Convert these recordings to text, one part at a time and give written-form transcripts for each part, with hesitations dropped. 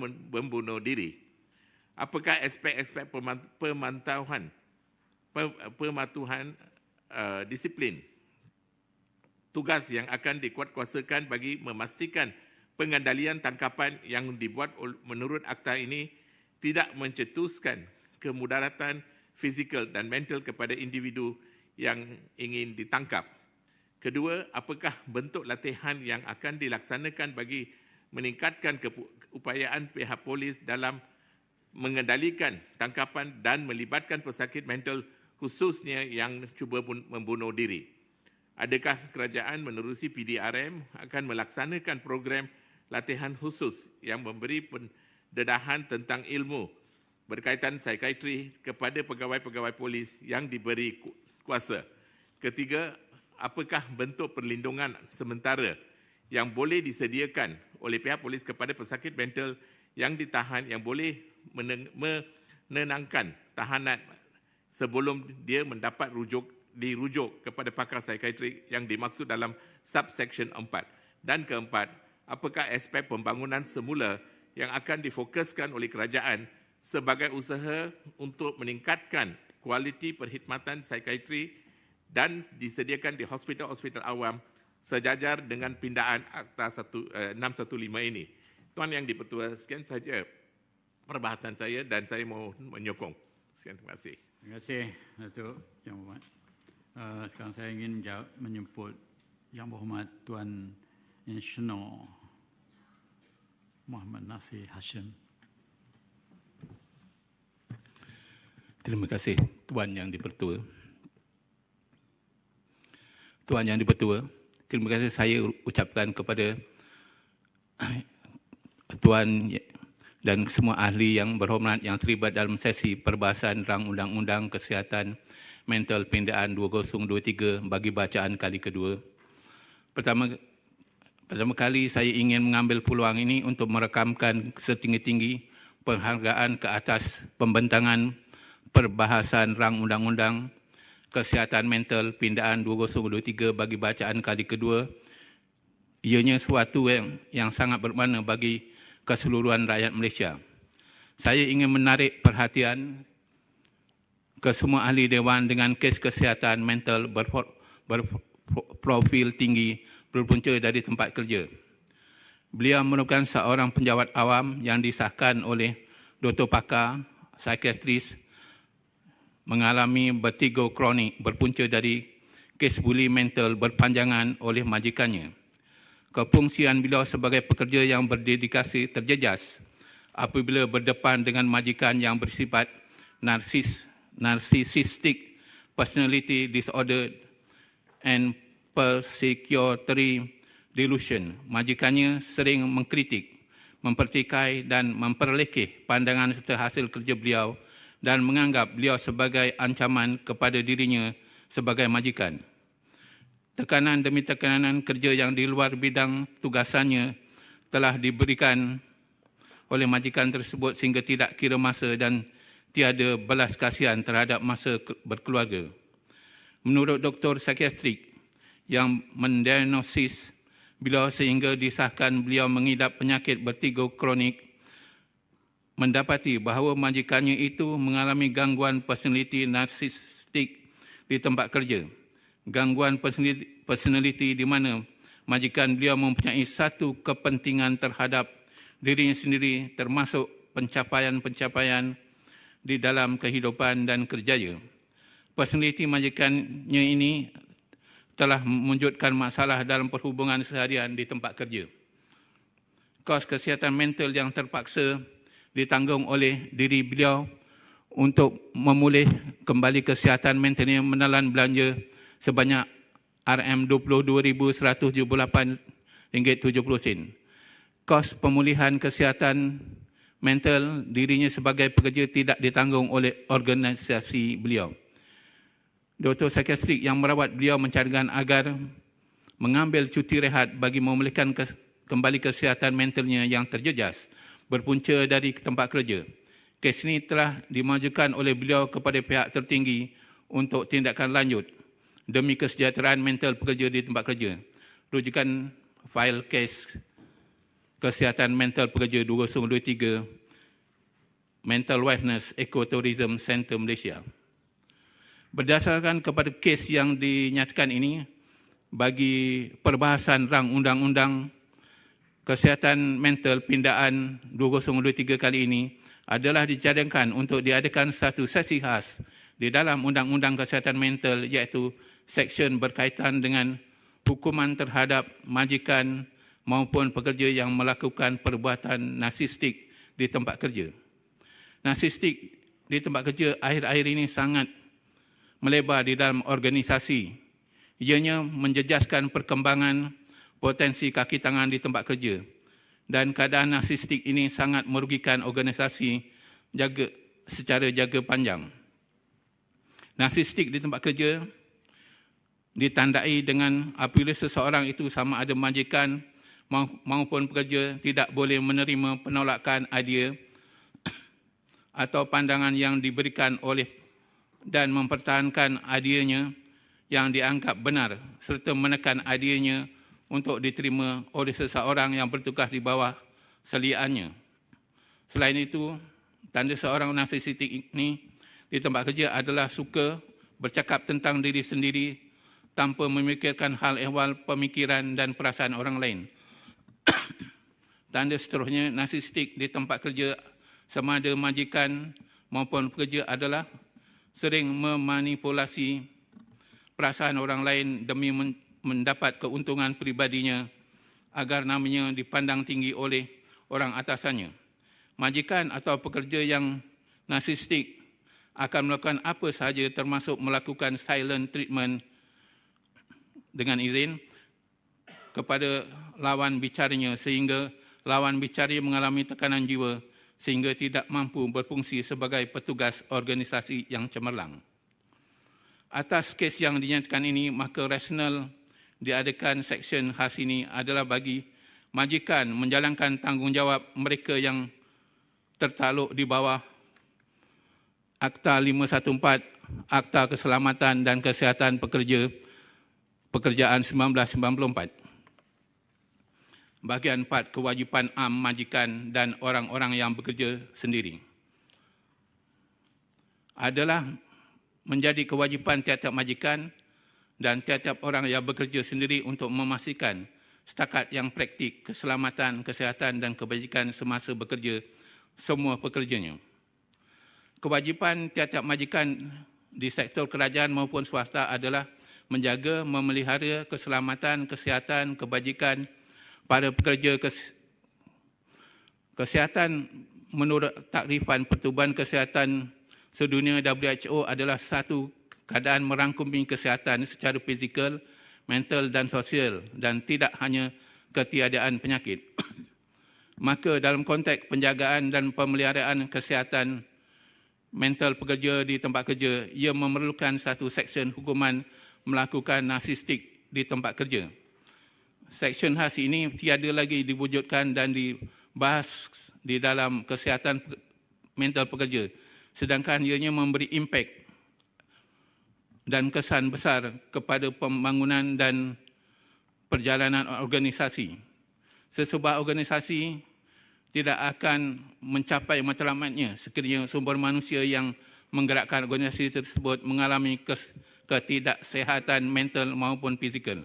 membunuh diri. Apakah aspek-aspek pematuhan disiplin tugas yang akan dikuatkuasakan bagi memastikan pengendalian tangkapan yang dibuat menurut akta ini tidak mencetuskan kemudaratan fizikal dan mental kepada individu yang ingin ditangkap. Kedua, apakah bentuk latihan yang akan dilaksanakan bagi meningkatkan keupayaan pihak polis dalam mengendalikan tangkapan dan melibatkan pesakit mental khususnya yang cuba membunuh diri. Adakah kerajaan menerusi PDRM akan melaksanakan program latihan khusus yang memberi pendedahan tentang ilmu berkaitan psikiatri kepada pegawai-pegawai polis yang diberi kuasa? Ketiga, apakah bentuk perlindungan sementara yang boleh disediakan oleh pihak polis kepada pesakit mental yang ditahan yang boleh menenangkan tahanan sebelum dia mendapat dirujuk kepada pakar psikiatri yang dimaksud dalam subsection 4. Dan keempat, apakah aspek pembangunan semula yang akan difokuskan oleh kerajaan sebagai usaha untuk meningkatkan kualiti perkhidmatan psikiatri dan disediakan di hospital-hospital awam sejajar dengan pindaan Akta 615 ini. Tuan Yang di-Pertua, sekian saja perbahasan saya dan saya mau menyokong. Sekian, terima kasih. Terima kasih, Datuk Yang Berhormat. Sekarang saya ingin menjemput Yang Berhormat Tuan Insinyur Muhammad Nasir Hashim. Terima kasih Tuan Yang di-Pertua. Tuan Yang di-Pertua, terima kasih saya ucapkan kepada Tuan dan semua ahli yang berhormat yang terlibat dalam sesi perbahasan rang Undang-Undang Kesihatan Mental Pindaan 2023 bagi bacaan kali kedua. Pertama kali saya ingin mengambil peluang ini untuk merekamkan setinggi-tinggi penghargaan ke atas pembentangan perbahasan rang Undang-Undang Kesihatan Mental Pindaan 2023 bagi bacaan kali kedua. Ianya suatu yang sangat bermakna bagi keseluruhan rakyat Malaysia. Saya ingin menarik perhatian ke semua ahli Dewan dengan kes kesihatan mental berprofil tinggi berpunca dari tempat kerja. Beliau merupakan seorang penjawat awam yang disahkan oleh Dr. Pakar, psikiatris, mengalami vertigo kronik berpunca dari kes buli mental berpanjangan oleh majikannya. Kefungsian beliau sebagai pekerja yang berdedikasi terjejas apabila berdepan dengan majikan yang bersifat narcissistic personality disorder and persecutory delusion. Majikannya sering mengkritik, mempertikai dan memperlekeh pandangan serta hasil kerja beliau dan menganggap beliau sebagai ancaman kepada dirinya sebagai majikan. Tekanan demi tekanan kerja yang di luar bidang tugasannya telah diberikan oleh majikan tersebut sehingga tidak kira masa dan tiada belas kasihan terhadap masa berkeluarga. Menurut doktor psikiatrik yang mendiagnosis beliau sehingga disahkan beliau mengidap penyakit vertigo kronik, mendapati bahawa majikannya itu mengalami gangguan personaliti narsistik di tempat kerja. Gangguan personaliti di mana majikan beliau mempunyai satu kepentingan terhadap dirinya sendiri termasuk pencapaian-pencapaian di dalam kehidupan dan kerjaya. Personaliti majikannya ini telah mewujudkan masalah dalam perhubungan seharian di tempat kerja. Kos kesihatan mental yang terpaksa ditanggung oleh diri beliau untuk memulih kembali kesihatan mentalnya menelan belanja sebanyak RM22,178.70. Kos pemulihan kesihatan mental dirinya sebagai pekerja tidak ditanggung oleh organisasi beliau. Doktor psikiatrik yang merawat beliau mencadangkan agar mengambil cuti rehat bagi memulihkan kembali kesihatan mentalnya yang terjejas berpunca dari tempat kerja. Kes ini telah dimajukan oleh beliau kepada pihak tertinggi untuk tindakan lanjut demi kesejahteraan mental pekerja di tempat kerja. Rujukan fail kes Kesihatan Mental Pekerja 2023 Mental Wellness Ecotourism Center Malaysia. Berdasarkan kepada kes yang dinyatakan ini, bagi perbahasan rang undang-undang kesihatan mental pindaan 2023 kali ini adalah dijadikan untuk diadakan satu sesi khas di dalam undang-undang kesihatan mental, iaitu seksyen berkaitan dengan hukuman terhadap majikan maupun pekerja yang melakukan perbuatan narsistik di tempat kerja. Narsistik di tempat kerja akhir-akhir ini sangat melebar di dalam organisasi. Ianya menjejaskan perkembangan potensi kaki tangan di tempat kerja, dan keadaan narsistik ini sangat merugikan organisasi secara jangka panjang. Narsistik di tempat kerja ditandai dengan apabila seseorang itu sama ada majikan maupun pekerja tidak boleh menerima penolakan idea atau pandangan yang diberikan oleh dan mempertahankan ideanya yang dianggap benar serta menekan ideanya untuk diterima oleh seseorang yang bertugas di bawah seliaannya. Selain itu, tanda seorang narsistik ini di tempat kerja adalah suka bercakap tentang diri sendiri tanpa memikirkan hal ehwal pemikiran dan perasaan orang lain. Tanda seterusnya, narsistik di tempat kerja sama ada majikan maupun pekerja adalah sering memanipulasi perasaan orang lain demi mendapat keuntungan pribadinya agar namanya dipandang tinggi oleh orang atasannya. Majikan atau pekerja yang narsistik akan melakukan apa sahaja termasuk melakukan silent treatment dengan izin kepada lawan bicaranya sehingga lawan bicara mengalami tekanan jiwa sehingga tidak mampu berfungsi sebagai petugas organisasi yang cemerlang. Atas kes yang dinyatakan ini, maka rasional diadakan seksyen khas ini adalah bagi majikan menjalankan tanggungjawab mereka yang tertakluk di bawah Akta 514, Akta Keselamatan dan Kesihatan Pekerjaan 1994. Bahagian 4, kewajipan am majikan dan orang-orang yang bekerja sendiri. Adalah menjadi kewajipan tiap-tiap majikan dan tiap-tiap orang yang bekerja sendiri untuk memastikan setakat yang praktik keselamatan, kesihatan dan kebajikan semasa bekerja semua pekerjanya. Kewajipan tiap-tiap majikan di sektor kerajaan maupun swasta adalah menjaga, memelihara keselamatan, kesihatan, kebajikan para pekerja. Kesihatan menurut takrifan Pertubuhan Kesihatan Sedunia WHO adalah satu keadaan merangkumi kesihatan secara fizikal, mental dan sosial dan tidak hanya ketiadaan penyakit. Maka dalam konteks penjagaan dan pemeliharaan kesihatan mental pekerja di tempat kerja, ia memerlukan satu seksyen hukuman melakukan narsistik di tempat kerja. Seksyen khas ini tiada lagi diwujudkan dan dibahas di dalam kesihatan mental pekerja, sedangkan ianya memberi impak dan kesan besar kepada pembangunan dan perjalanan organisasi. Sesebuah organisasi tidak akan mencapai matlamatnya sekiranya sumber manusia yang menggerakkan organisasi tersebut mengalami ketidaksihatan mental maupun fizikal.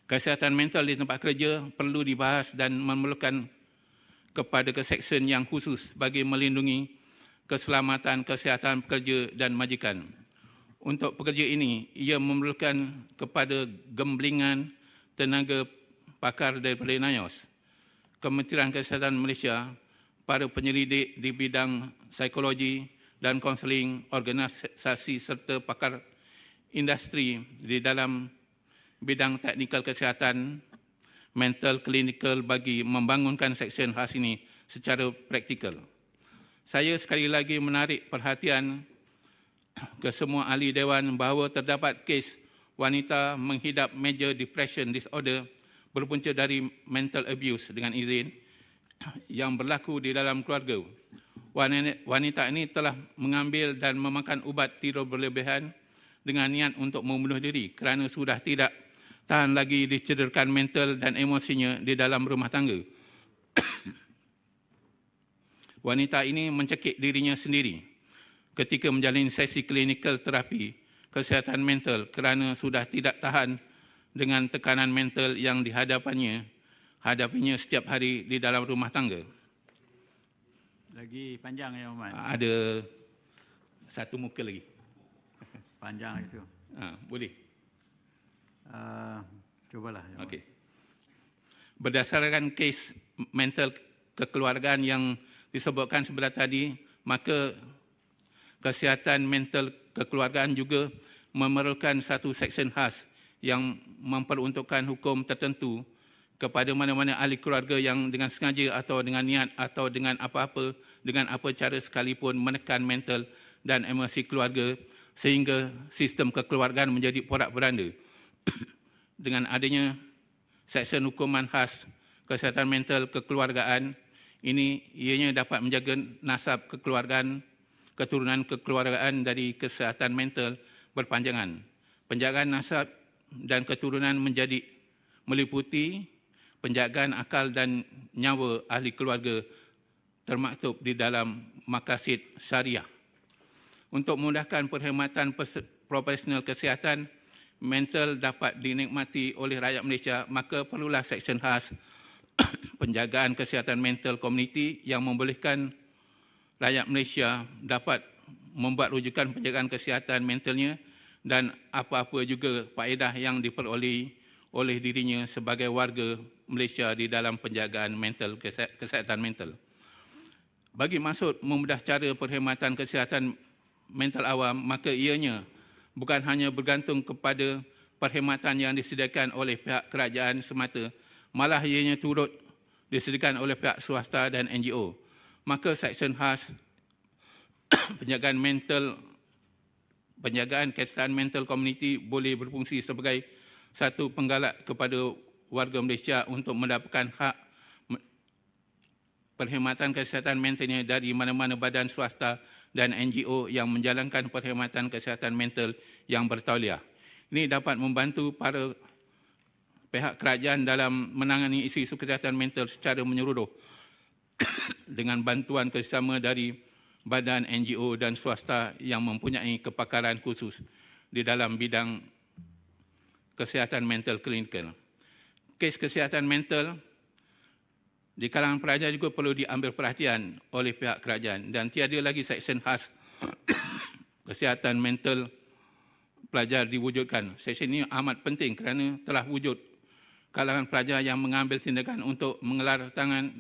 Kesihatan mental di tempat kerja perlu dibahas dan memerlukan kepada keseksyen yang khusus bagi melindungi keselamatan kesihatan pekerja dan majikan. Untuk pekerja ini, ia memerlukan kepada gemblingan tenaga pakar daripada NIOS, Kementerian Kesihatan Malaysia, para penyelidik di bidang psikologi dan konseling, organisasi serta pakar industri di dalam bidang teknikal kesihatan mental klinikal bagi membangunkan seksyen khas ini secara praktikal. Saya sekali lagi menarik perhatian ke semua ahli dewan bahawa terdapat kes wanita menghidap major depression disorder berpunca dari mental abuse dengan izin yang berlaku di dalam keluarga. Wanita ini telah mengambil dan memakan ubat tidur berlebihan dengan niat untuk membunuh diri kerana sudah tidak tahan lagi dicederkan mental dan emosinya di dalam rumah tangga. Wanita ini mencekik dirinya sendiri ketika menjalani sesi klinikal terapi kesihatan mental kerana sudah tidak tahan dengan tekanan mental yang dihadapinya setiap hari di dalam rumah tangga. Lagi panjang Yang Hormat. Ada satu muka lagi. Panjang itu. Boleh. Cubalah. Yang Okey. Berdasarkan kes mental kekeluargaan yang disebutkan sebelah tadi, maka kesihatan mental kekeluargaan juga memerlukan satu seksyen khas yang memperuntukkan hukum tertentu kepada mana-mana ahli keluarga yang dengan sengaja atau dengan niat atau dengan apa cara sekalipun menekan mental dan emosi keluarga sehingga sistem kekeluargaan menjadi porak-poranda. Dengan adanya seksyen hukuman khas kesihatan mental kekeluargaan ini, ianya dapat menjaga nasab kekeluargaan, keturunan kekeluargaan dari kesihatan mental berpanjangan. Penjagaan nasab dan keturunan meliputi penjagaan akal dan nyawa ahli keluarga termaktub di dalam maqasid syariah. Untuk memudahkan perkhidmatan profesional kesihatan mental dapat dinikmati oleh rakyat Malaysia, maka perlulah seksyen khas penjagaan kesihatan mental komuniti yang membolehkan rakyat Malaysia dapat membuat rujukan penjagaan kesihatan mentalnya dan apa-apa juga faedah yang diperoleh oleh dirinya sebagai warga Malaysia di dalam penjagaan mental kesihatan mental. Bagi maksud memudah cara perkhidmatan kesihatan mental awam, maka ianya bukan hanya bergantung kepada perkhidmatan yang disediakan oleh pihak kerajaan semata, malah ianya turut disediakan oleh pihak swasta dan NGO. Maka seksyen khas penjagaan kesihatan mental komuniti boleh berfungsi sebagai satu penggalak kepada warga Malaysia untuk mendapatkan hak perkhidmatan kesihatan mentalnya dari mana-mana badan swasta dan NGO yang menjalankan perkhidmatan kesihatan mental yang bertauliah. Ini dapat membantu para pihak kerajaan dalam menangani isu-isu kesihatan mental secara menyeluruh dengan bantuan kerjasama dari badan NGO dan swasta yang mempunyai kepakaran khusus di dalam bidang kesihatan mental klinikal. Kes kesihatan mental di kalangan pelajar juga perlu diambil perhatian oleh pihak kerajaan dan tiada lagi seksyen khas kesihatan mental pelajar diwujudkan. Seksyen ini amat penting kerana telah wujud kalangan pelajar yang mengambil tindakan untuk mengelar tangan,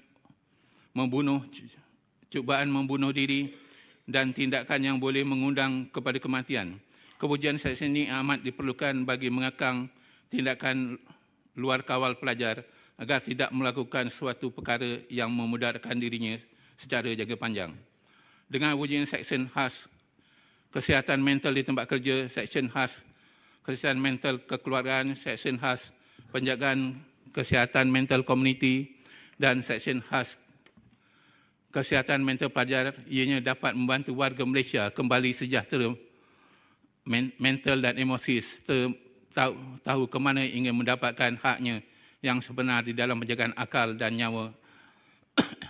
cubaan membunuh diri dan tindakan yang boleh mengundang kepada kematian. Kewujudan seksyen ini amat diperlukan bagi mengekang tindakan luar kawal pelajar agar tidak melakukan suatu perkara yang memudaratkan dirinya secara jangka panjang. Dengan wujudan seksyen khas kesihatan mental di tempat kerja, seksyen khas kesihatan mental kekeluargaan, seksyen khas penjagaan kesihatan mental komuniti dan seksyen khas kesihatan mental pelajar, ianya dapat membantu warga Malaysia kembali sejahtera mental dan emosi serta tahu ke mana ingin mendapatkan haknya yang sebenar di dalam penjagaan akal dan nyawa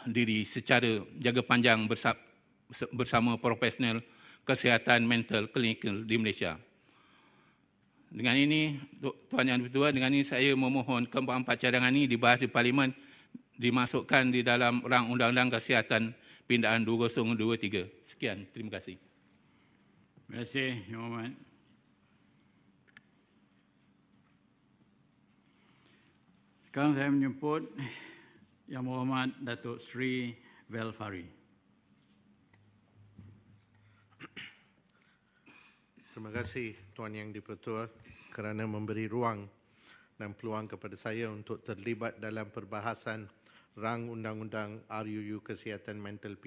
diri secara jangka panjang bersama profesional kesihatan mental klinikal di Malaysia. Dengan ini, Tuan Yang Dipertua, dengan ini saya memohon keempat cadangan ini dibahas di Parlimen, dimasukkan di dalam rang undang-undang kesihatan pindaan 2023. Sekian, terima kasih. Terima kasih, Yang Hormat. Sekarang saya menjemput Yang Berhormat Datuk Seri Vel Fari. Terima kasih Tuan Yang Dipertua kerana memberi ruang dan peluang kepada saya untuk terlibat dalam perbahasan rang undang-undang RUU Kesihatan Mental